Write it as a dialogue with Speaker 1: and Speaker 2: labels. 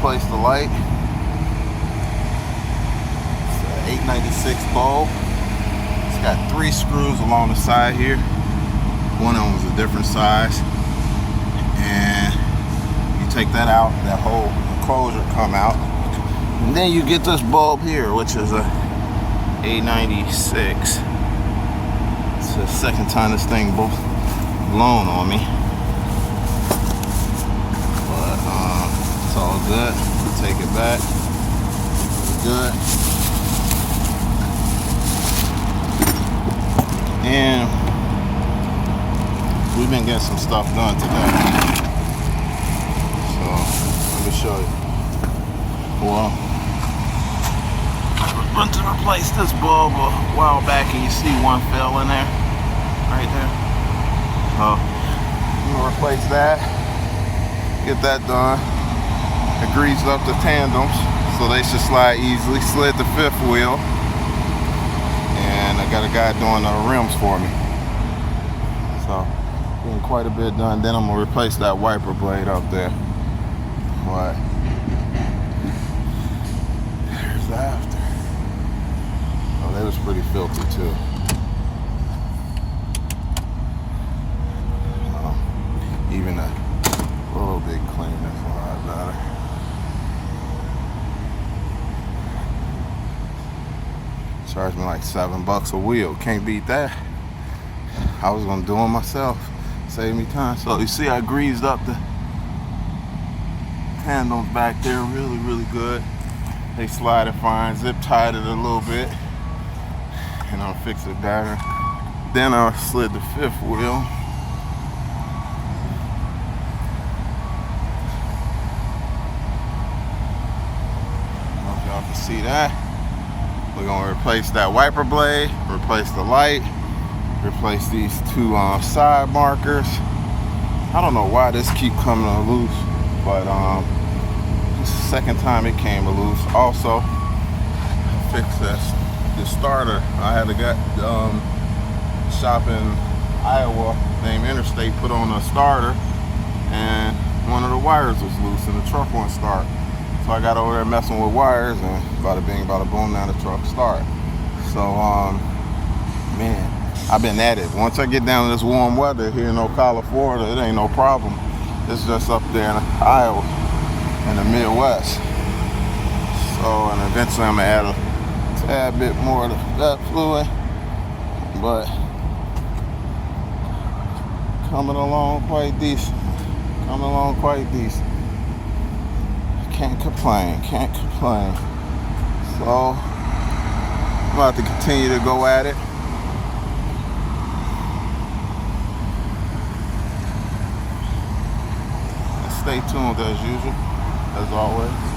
Speaker 1: replace the light. It's an 896 bulb. It's got 3 screws along the side here. One of them was a different size. And you take that out, that whole enclosure come out. And then you get this bulb here, which is a 896. It's the second time this thing blown on me. But it's all good. Take it back. It's good. And we've been getting some stuff done today. So let me show you. Well, I went to replace this bulb a while back, and you see one fell in there, right there. So I'm gonna replace that. Get that done. I greased up the tandems so they should slide easily. Slid the 5th wheel, and I got a guy doing the rims for me. So getting quite a bit done. Then I'm gonna replace that wiper blade up there. What? There's the after. Oh, that was pretty filthy too. Even a little bit cleaner is a lot better. Charged me like $7 a wheel. Can't beat that. I was gonna do it myself. Save me time. So you see I greased up the handles back there really good. They slided fine. Zip tied it a little bit. And I'll fix it better. Then I slid the 5th wheel. I don't know if y'all can see that. We're gonna replace that wiper blade, replace the light, replace these 2 side markers. I don't know why this keep coming loose, but this is the second time it came loose. Also, fix the starter. I had a guy shop in Iowa named Interstate put on a starter, and one of the wires was loose and the truck wouldn't start. So I got over there messing with wires, and bada bing, bada boom, now the truck start. So, man, I've been at it. Once I get down to this warm weather here in Ocala, Florida, it ain't no problem. It's just up there in Iowa, in the Midwest. So, and eventually I'm gonna add a tad bit more of that fluid, but coming along quite decent. Coming along quite decent. Can't complain. So I'm about to continue to go at it. And stay tuned as usual, as always.